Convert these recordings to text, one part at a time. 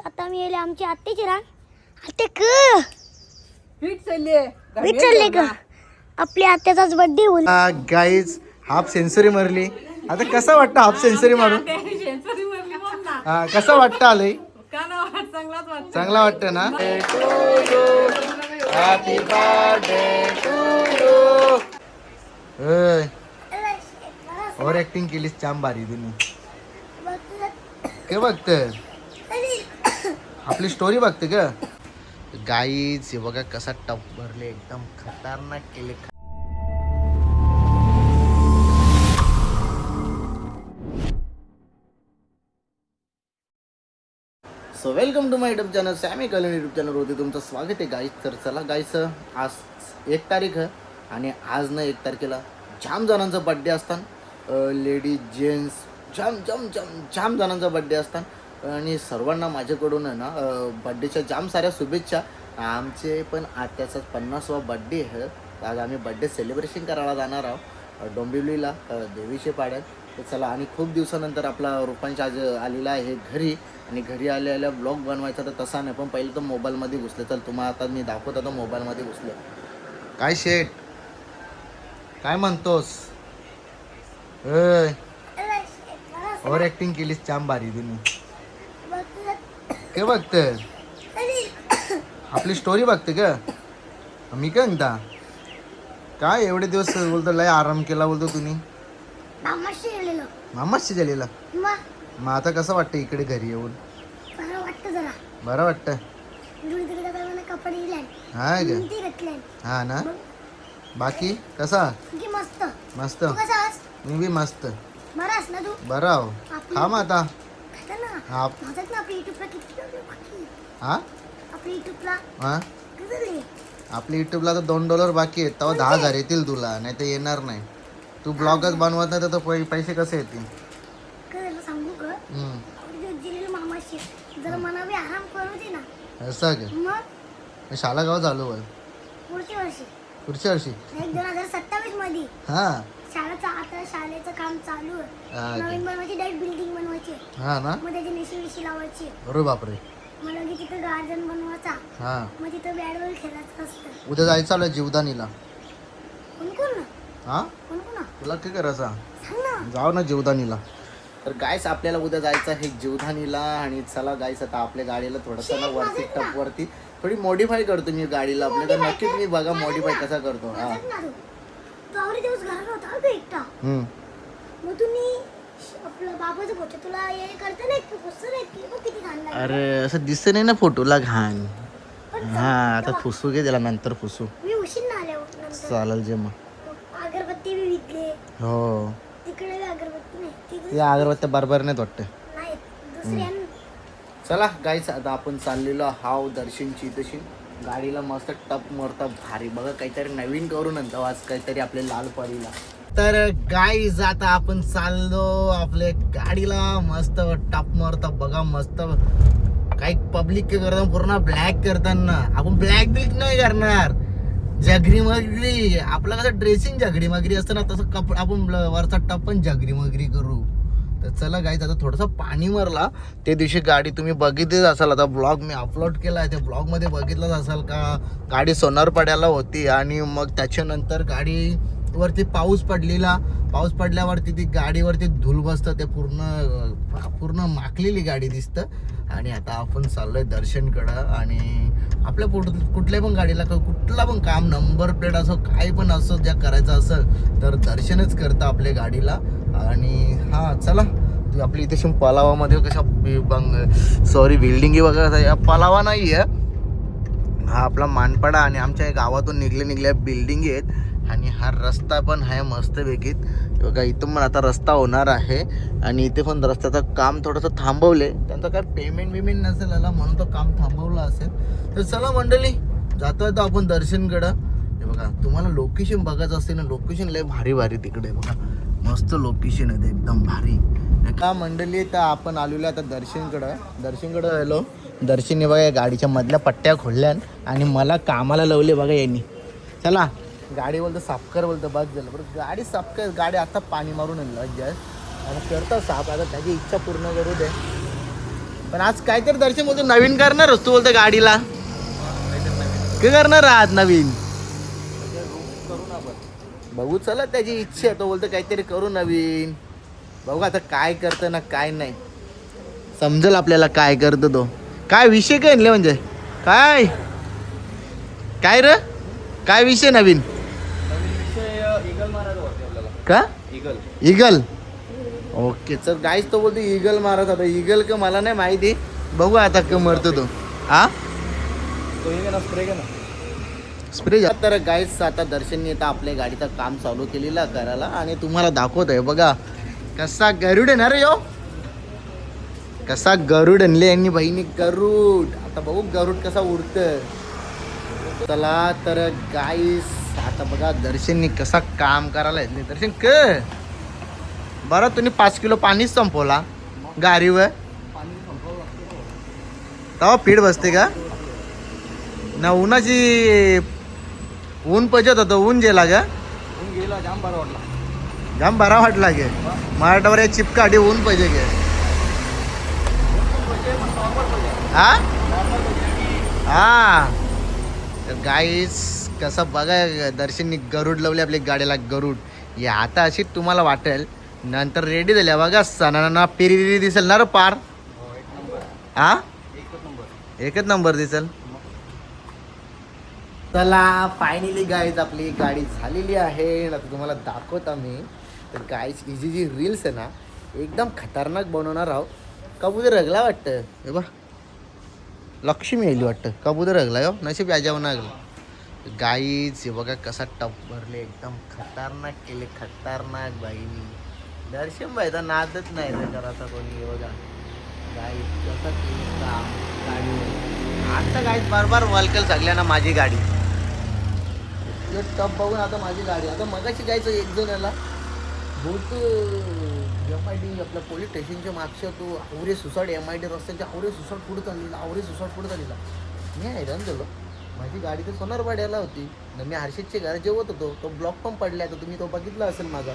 आता मी येले आमची आत्याची रान आत्या विचारले का आपल्या आत्याचाच बर्थडे होईल. गाईज हाफ सेंचुरी मारली. आता कसं वाटतं हाफ सेंचुरी मारून? हा कसं वाटतं आलंय? चांगला वाटतं ना? Happy birthday to you. Over acting केलीस जाम भारी तुम्ही. काय बघतं? आपली स्टोरी बघते का? गाईज हे बघा कसा टप भरले एकदम खतरनाक केले. So welcome to my YouTube channel Sammy Kalyan YouTube channel होते तुमचं स्वागत आहे गाईज. तर चला गाईज आज 1 तारीख आहे आणि आज ना 1 तारखेला जाम जणांचा बड्डे असतात. लेडीज जेंट्स जाम जाम जाम जाम जणांचा बड्डे असतात आणि सर्वांना माझ्याकडून आहे ना बड्डेच्या जाम साऱ्या शुभेच्छा. आमचे पण आत्याचा 50वा बड्डे आहे. आज आम्ही बड्डे सेलिब्रेशन करायला जाणार आहोत डोंबिवलीला देवीचे पाड्यात. तर चला आणि खूप दिवसानंतर आपला रूपांश आज आलेला आहे घरी आणि घरी आलेल्या ब्लॉग बनवायचा तर तसा नाही पण पहिले तर मोबाईलमध्ये घुसले. चल तुम्हाला आता मी दाखवत आता मोबाईलमध्ये घुसले. काय शेट काय म्हणतोस? ओव्हर ऍक्टिंग केलीस जाम भारी तुम्ही. काय बघतं? आपली स्टोरी बघते का? मी काय म्हणता काय एवढे दिवस बोलतो लय आराम केला बोलतो तुम्ही. मामाशी गेलेला मग आता कसं वाटतं इकडे घरी येऊन? बरं वाटतं. हा का? हा ना. बाकी कसा? मस्त. मी बी मस्त. बरं आहो. खा मग आता. हा हा आपल्या युट्यूबला तर $2 बाकी आहेत तेव्हा 10,000 येतील तुला. नाही तर येणार नाही. तू ब्लॉगच बनवत नाही तर पैसे कसे येतील? असं का? शाळा गाव चालू आहे पुढच्या वर्षी 2027 मध्ये. हा शाळेचं काम चालू आहे. नवीन बनवायची डायरेक्ट बिल्डिंग बनवायची. हा ना. मग त्याची नेशी लावायची. अरे बापरे. मग तिथं गार्डन बनवायचा. हा मग तिथं बॅट बॉल खेळायचं असतं. उद्या जायचं चालू आहे जीवदानीला. कोण हा तुला काय करायचा? जाऊ ना जीवदानीला. तर गायस आपल्याला उद्या जायचं आहे जीवदानीला आणि चला गायस आता आपल्या गाडीला थोडंसं ना वरती टपवरती थोडी मॉडीफाय करतो मी गाडीला आपल्या. तर नक्कीच मी बघा मॉडीफाय कसा करतो. हा मग तुम्ही आपलं बाबाचं फोटो तुला हे करता नाही की पुसत नाही की बघ किती घाण लागलं. अरे असं दिसत नाही ना फोटोला घाण. हा आता फुसू घे त्याला नंतर फुसू. मी उशीर ना आल्यावर चालेल जे मग. अगरबत्ती बी विकले. हो तिकडे अगरबत्ती नाही ते अगरबत्त्या बरोबर नाहीत वाटतं. नाही दुसऱ्या. चला गाईस आता आपण चाललेलो हाव दर्शनची तशी गाडीला मस्त टप मरता भारी बघा काहीतरी नवीन करू नंतर आज काहीतरी आपल्या लाल परीला. तर गाईज आता आपण चाललो आपल्या गाडीला मस्त टप मारता बघा मस्त. काही पब्लिक के करता पूर्ण ब्लॅक करताना आपण ब्लॅक बिल्क नाही करणार. जगरी मगरी आपलं कसं ड्रेसिंग जगरी मगरी असतं ना तसं आपण वरचा टप पण जगरी मगरी करू. तर चला गाईज आता थोडंसं पाणी मारला. त्या दिवशी गाडी तुम्ही बघितलीच असाल. आता ब्लॉग मी अपलोड केला आहे त्या ब्लॉगमध्ये बघितलंच असाल का गाडी सोनारपाड्याला होती आणि मग त्याच्यानंतर गाडी वरती पाऊस पडल्यावरती ती गाडीवरती धूल बसतं. ते पूर्ण माखलेली गाडी दिसतं. आणि आता आपण चाललोय दर्शनकडं आणि आपल्या कुठल्या पण गाडीला कुठला पण काम नंबर प्लेट असो काय पण असो ज्या करायचं असेल तर दर्शनच करतं आपल्या गाडीला. आणि हा चला आपली इथे पलावामध्ये कशा बिल्डिंगी वगैरे या पलावा नाही आहे हा आपला मानपाडा आणि आमच्या गावातून निघल्या बिल्डिंगी आहेत आणि हा रस्ता पण आहे मस्तपैकी बघा. इथून पण आता रस्ता होणार आहे आणि इथे पण रस्त्याचं काम थोडंसं थांबवले. त्यांचं काय पेमेंट नसेल याला म्हणून तो काम थांबवलं असेल. तर चला मंडळी जातोय तर आपण दर्शनकडं. हे बघा तुम्हाला लोकेशन बघायचं असते ना लोकेशन लय भारी तिकडे बघा मस्त लोकेशन आहे एकदम भारी का मंडळी. तर आपण आलेलो आता दर्शनकडं आलो. दर्शनने बघा गाडीच्या मधल्या पट्ट्या खोलल्या आणि मला कामाला लावले बघा यांनी. चला गाडी बोलतं साफ कर बोलतं बस झालं बरं गाडी साफ कर. गाडी आता पाणी मारून आणलं जस्ट आणि करता साफ. आता त्याची इच्छा पूर्ण करू दे. पण आज काहीतरी दर्शन बोलतो नवीन करणार तू बोलतो गाडीला काय करणार आज नवीन बघू चला त्याची इच्छा आहे तो बोलतो काहीतरी करू नवीन बघू आता काय करतं ना काय नाही समजेल आपल्याला काय करतो तो काय विषय काय आणले म्हणजे काय काय र काय विषय नवीन का इगल ओके चल गाईच तो बोलतो इगल मारत आता इगल का मला नाही माहिती बघू आता का मरतो तो हा स्प्रे तर गाईच आता दर्शनने आता आपल्या गाडीचं काम चालू केलेलं करायला आणि तुम्हाला दाखवत आहे बघा कसा गरुड आहे ना रे यो कसा गरुड आणले यांनी बहिणी गरुड आता बघू गरुड कसा उडत चला तर गाईस आता बघा दर्शनने कसा काम करायला येत दर्शन क बरं तुम्ही 5 किलो पाणीच संपवला गाडीवर तेव्हा पीठ बसते का ना उन्हाची ऊन पचत होतं ऊन गेला का जाम बरा वाटला गे मराठावर या चिपकाठी ऊन पाहिजे गे हा हा गाईस कसं बघा दर्शननी गरुड लावले आपल्या गाडीला गरुड हे आता अशी तुम्हाला वाटेल नंतर रेडी झाल्या बघा सणांना पेरी दिसेल ना रे पार हा एकच नंबर दिसेल चला फायनली गाईज आपली गाडी झालेली आहे आता तुम्हाला दाखवत आम्ही तर गाईज ही जी रील्स आहे ना एकदम खतरनाक बनवणार आहोत कबूतर रगला वाटतं हे बा लक्ष्मी यायली वाटतं कबूतर रगला हो नशीब याच्यावर लागलं गाईज हे बघा कसा टप भरले एकदम खतरनाक केले खतरनाक बाईनी दर्शन बाईचा नादच नाही रे करायचा कोणी हे बघा गाईज कसं केलं काम गाडी आता गाईज बार वलकल सगळ्यांना माझी गाडी टप बघून आता माझी गाडी आता मगाशी जायचं एक जण याला बोलतो MID आपल्या पोलीस स्टेशनच्या मागच्या तो आवरे सुसाट MID रस्त्याच्या आवरे सुसाट पुढे चाललेला आवरे सुसाट पुढे चाललेला मी हैराण झालो माझी गाडी तर सोनारवाड्याला होती ना मी हर्षदचे घर जेवत होतो तो ब्लॉक पण पडला तर तुम्ही तो बघितला असेल माझा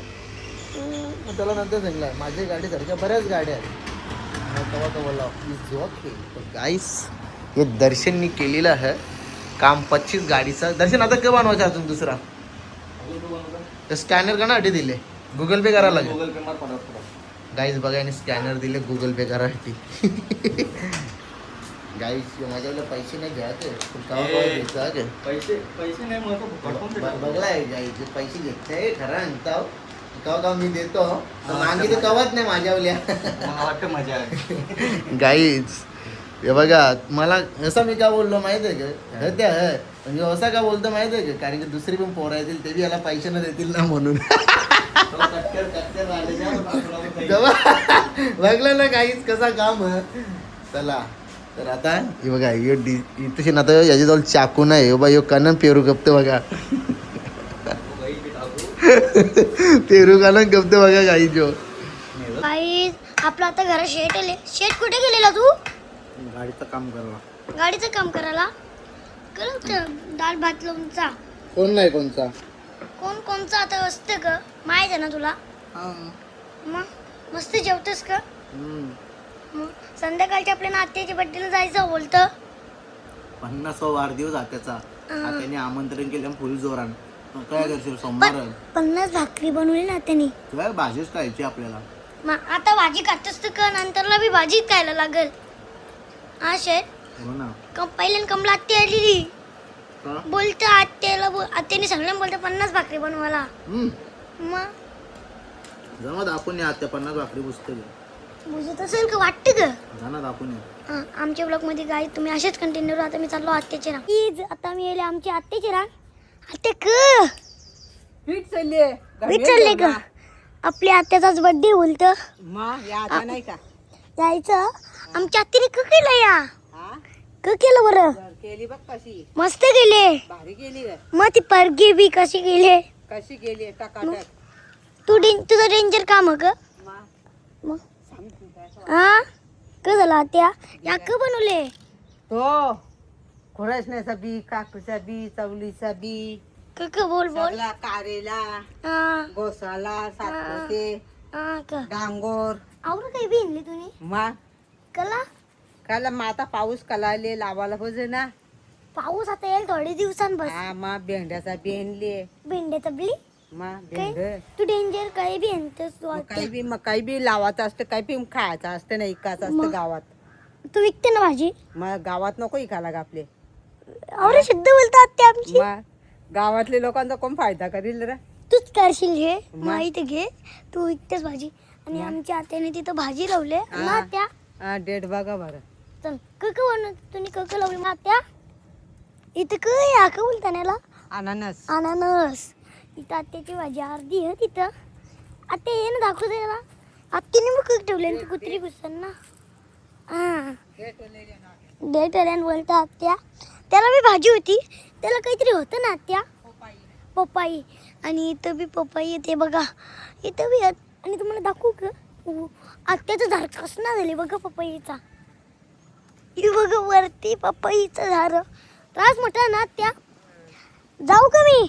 मग त्याला नंतर सांगला माझ्या गाडीसारख्या बऱ्याच गाड्या आहेत तेव्हा तो बोलला प्लीज जॉब तर गाईस हे दर्शननी केलेलं आहे काम 25 गाडीचं दर्शन आता का बनवायचं अजून दुसरा स्कॅनर का ना अटी दिले गुगल पे करायला लागेल गुगल पे गाईज बघा आणि स्कॅनर दिले गुगल पे करायसाठी गाईज माझ्याकडे पैसे नाही घ्यायचे घ्यायचं पैसे नाही बघलाय गाईज पैसे घेतले खरा आणता कवा मी देतो मागे तर कवाच नाही माझ्यावल्या वाटतं मजा गाईज हे बघा मला असं मी का बोललो माहिती आहे का त्या म्हणजे असा का बोलतो माहिती आहे का कारण की दुसरी पण पोरं येतील ते बी याला पैसे न देतील ना म्हणून बघलं ना काहीच कसा काम चला तर आता हे बघा इथे आता याच्याजवळ चाकू नाही बा यो कनन पेरू गपते बघा पेरू कनन गपते बघा गाई जो काही आपलं आता घरात शेट आले शेट कुठे गेलेला तू गाडीचं काम करायला गाडीचं काम करायला करत दाल भात लोणचा कोण नाही कोणचा कोणचा आता असतं का माहित आहे ना तुला मग मस्त जेवतोस का मग संध्याकाळच्या आपल्या नात्याच्या बड्डेला जायचं बोलतं 50वा वाढदिवस त्याचा त्याने आमंत्रण केलं फुल जोरान काय करशील सोमवार 50 भाकरी बनवली ना त्याने तुला भाजीच खायची आपल्याला मग आता भाजी खातोस तर का नंतरला बी भाजीच खायला लागेल हा शेट हो ना पहिल्यान कमला आत्या आलेली बोलतं आत्याने सगळ्यांना बोलतं 50 भाकरी बनवायला मग जमा दाखवून या आत्या 50 भाकरी पुस्तक बुजत असेल का वाटतं का जाणार दाखवून या आमच्या ब्लॉग मध्ये गाई तुम्ही असेच कंटिन्यू राहा आता मी चाललो आत्याचे रान प्लीज आता मी येले आमच्या आत्याचे रान आत्या क पीठ चालले विचारले का आपल्या आत्याचाच बर्थडे बोलतं नाही का जायचं आमच्या आत्याने क केलं या हा क केलं बरं केली बघ कशी मस्त गेले भारी गेली मग ती परगी बी कशी गेले कशी गेली टकाटक तुझं डेंजर काम का मग हा क झालं आत्या या क बनवले तो खुरासण्याचा बी काकूचा बी चवलीचा बी क बोल बोल सगळा कारेला हा गोसाला सातपुते हा क डांगोर आवड काही बी आणली तुम्ही मा कला काला मग आता पाऊस कलाले लावायला पाहिजे ना. पाऊस आता येईल थोडे दिवसांत बस. हा मग भेंड्याचा बेनले भेंडे तबली मग काय भेंड तू डेंजर काही बी आणतोस तू काही बी लावायचं असतं काही बी खायचं असतं ना इकायचं असतं गावात. तू विकते ना भाजी. मग गावात नको इकायला का आपले. अरे शुद्ध बोलतात ते आमची. मग गावातले लोकांचा कोण फायदा करील रे. तूच करशील घे माहिती घे तू विकतेस भाजी आणि आमच्या आत्याने तिथं भाजी लावले ना त्या. हा डेट बघा बरं. चल कक बनव तुम्ही कक लावली ना त्या. इथं काय हा का बोलता त्याला अननस. अननस. इथं आत्याची भाजी अर्धी आहे तिथं. आत्या ये ना दाखवू दे ना. आत्याने मग कक ठेवले ती कुत्री घुसन ना. हा डेट आल्यान बोलता आत्या. त्याला बी भाजी होती त्याला काहीतरी होतं ना आत्या. पपाई आणि इथं बी पपाई येते बघा. इथं बी आणि तुम्हाला दाखवू का आत्याचं झाड कसं ना झाले बघा पपईचा. हे बघा वरती पपईचं झाड. त्रास मोठा ना आत्या. जाऊ का मी.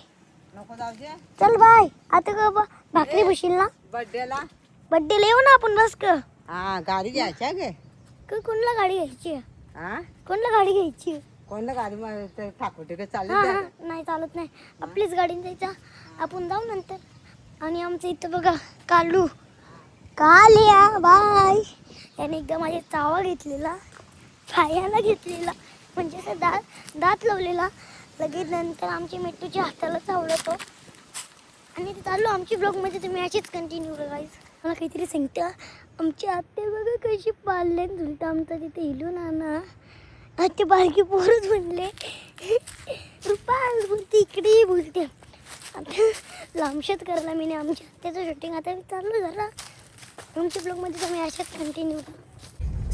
नको जाऊ दे. चल बाय. आता का भाकरी बशील ना बर्थडेला. बड्डेला येऊ ना आपण बस का. हा गाडी घ्यायच्या गे. कोणला गाडी घ्यायची. हा कोणला गाडी घ्यायची. कोणला गाडी ठाकोटे चालू हा हा नाही चालत नाही. आपलीच गाडीने जायचं. आपण जाऊ नंतर. आणि आमचं इथं बघा कालू कालिया बाय. याने एकदा माझ्या चावा घेतलेला पायाला घेतलेला म्हणजे असं दात लावलेला. लगेच नंतर आमच्या मेट्टूच्या हाताला चावला तो. आणि ते चाललो आमची ब्लॉगमध्ये तुम्ही अशीच कंटिन्यू करायच. मला काहीतरी सांगतं आमची आत्या बघा कशी पाळले झुलतं आमचं तिथे हिलून आणा. आत्या बारकी पोरच म्हणले रुपाल बोलते इकडे बोलते. आता लांबशेत करायला मी आमच्या आत्याचं शूटिंग आता चालू झाला. आमच्या ब्लॉगमध्ये तुम्ही अशाच कंटिन्यू करा.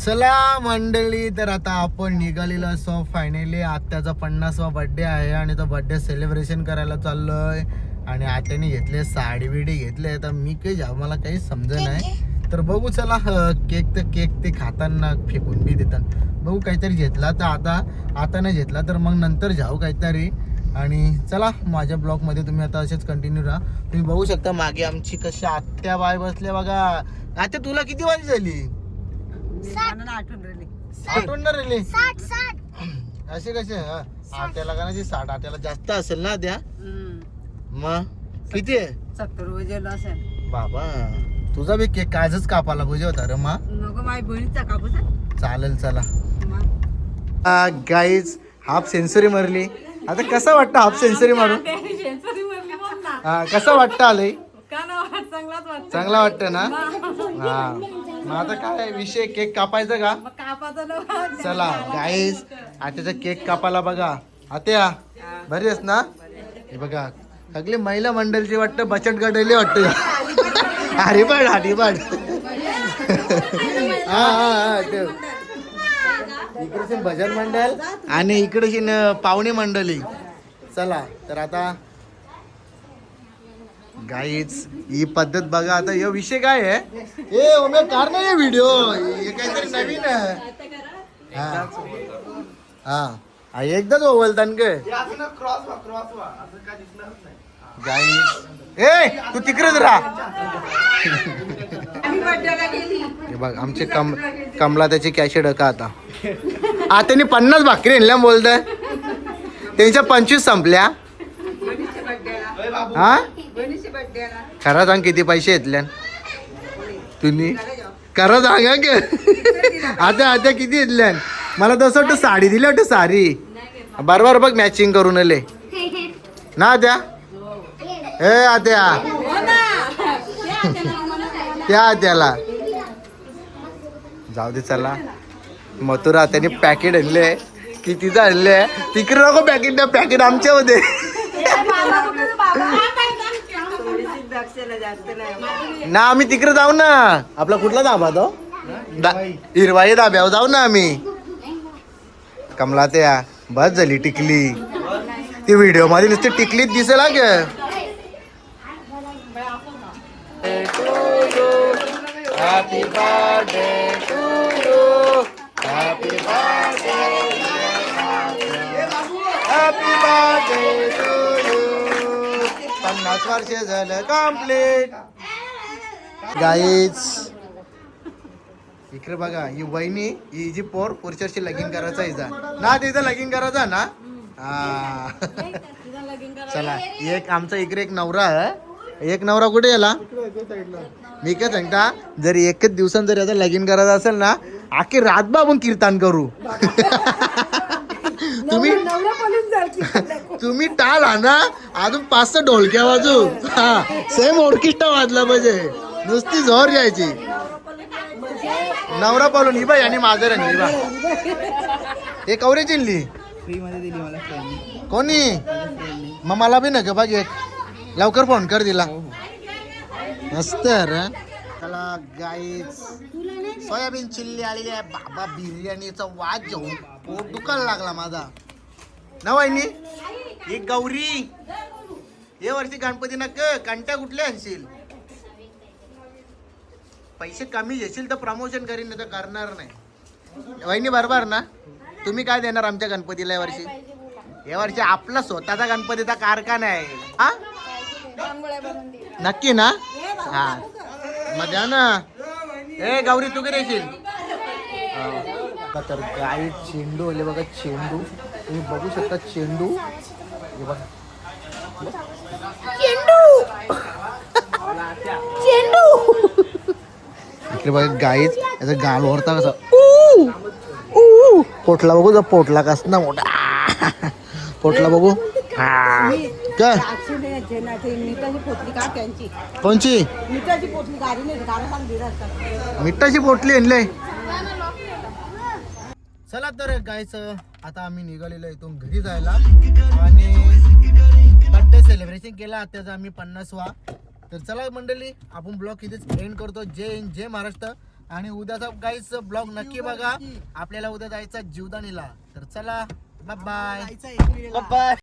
चला मंडळी तर आता आपण निघालेलो असो फायनली. आत्याचा 50वा बर्थडे आहे आणि तो बर्थडे सेलिब्रेशन करायला चाललोय. आणि आत्याने घेतले साडी बिडी घेतले. तर मी काही जाऊ मला काही समज नाही. तर बघू चला केक ते खाताना फेकून बी देतात. बघू काहीतरी घेतला तर आता नाही घेतला तर मग नंतर जाऊ काहीतरी. आणि चला माझ्या ब्लॉगमध्ये तुम्ही आता असेच कंटिन्यू राहा. तुम्ही बघू शकता मागे आमची कशी आत्या बाय बसल्या बघा. आत्या तुला किती वाजली झाली. आठवण राहिली. आठवण ना रेली 60 असे कसे. आत्याला का नाही 60. आत्याला जास्त असेल ना त्या. मग किती आहे 70 वजेला असेल. बाबा तुझा बी केक काजच कापाला पाहिजे होता रे मा. नको माझी बहिणीचा कापूस आहे. चालेल चला. गाईज हाफ सेंचुरी मारली. आता कसं वाटतं हाफ सेंचुरी मारून. कसं वाटतं आलंय. चांगला वाटतं ना. हा मग आता काय विषय केक कापायचं का. चला गाईज आत्याचा केक कापायला बघा. आत्या बरी आहेस ना. हे बघा सगळे महिला मंडळची वाटतं बचत गटाली वाटतं. हरिबाड हा इकडे भजन मंडळ आणि इकडे पाहुणे मंडळी. चला तर आता गाईच ही पद्धत बघा. आता हे विषय काय आहे. ए ओमे कार नाही व्हिडिओ हे काहीतरी नवीन आहे. हा एकदाच ओवलतान ग गाई. ए तू तिकडेच राहा. हे बघ आमचे कमला त्याची कॅशेड का आता. त्यांनी 50 भाकरी आणल्या बोलतंय. त्यांच्या 25 संपल्या. हा खरं सांग किती पैसे घेतल्या तुम्ही. खरं सांगा की आता किती घेतल्या. मला तसं वाटतं साडी दिली वाटतं साडी. बरोबर बघ मॅचिंग करून आले ना आत्या. ए आत्या त्या आत्याला जाऊ दे. चला मथुरा त्याने पॅकेट आणले कितीचं आणले. तिकडे नको पॅकेट आमच्यामध्ये. ना आम्ही तिकडे जाऊ ना. आपला कुठला धाबा तो हिरवाई धाब्यावर जाऊ ना आम्ही. कमला त्या बस झाली टिकली. ती व्हिडिओ मध्ये नुसती टिकलीच दिसेल ग. Happy birthday to you. Happy birthday happy birthday to you. 50 वर्ष झालं कम्प्लीट. गाईज इकडे बघा ही वहिनी ही जी पुरुषाशी लगीन करायचा हिचा ना तिथं लगीन करायचा ना हा चला एक आमचा इकडे एक नवरा आहे एक नवरा कुठे गेला मी काय सांगता जर एकच दिवसांत जर याचा लगीन करायचं असेल ना आखी रातभर आपण कीर्तन करू तुम्ही टाळ आणा अजून 5-6 ढोलक्या वाजू हा सेम ऑर्केस्ट्रा वाजला पाहिजे नुसती झोर यायची नवरा पालून ही बाई आणि माझं रंगली बा हे कवरे चिनली फ्री मध्ये दिली मला फ्रेंडनी. कोणी मग मला बी नका बघ एक लवकर फोन कर दिला मस्त रे त्याला गाईच सोयाबीन चिल्ली आलेली आहे बाबा बिर्याणीचा वाज घेऊन पोट दुखायला लागला माझा ना वहिनी ही गौरी हे वर्षी गणपती नक कंट्या कुठले आणशील पैसे कमी घेशील तर प्रमोशन करीन नाही तर करणार नाही वहिनी बरोबर ना तुम्ही काय देणार आमच्या गणपतीला या वर्षी आपला स्वतःचा गणपतीचा कारखाना आहे हा नक्की ना हा मग द्या ना ए गौरी तू काय देशील तर गाई चेंडू आले बघा चेंडू तुम्ही बघू शकता चेंडू हे बघा इकडे बघा गाईच याचा गाल वरता कसा पोटला बघू जर पोटला कस ना मोठा पोटला बघू हा काय मिठाची पोटली का त्यांची कोणची मिठाची पोटली गाडी नाही गाडा सांग दिला असतात मिठाची पोटली आणले चला तर गायचं आता आम्ही निघालेलो इथून घरी जायला आणि बर्थडे सेलिब्रेशन केला त्याचा आम्ही 50वा तर चला मंडळी आपण ब्लॉग इथेच एंड करतो जय हिंद जय महाराष्ट्र आणि उद्याचा गाईच ब्लॉग नक्की बघा आपल्याला उद्या जायचा जीवदानीला तर चला बाय बाय बाय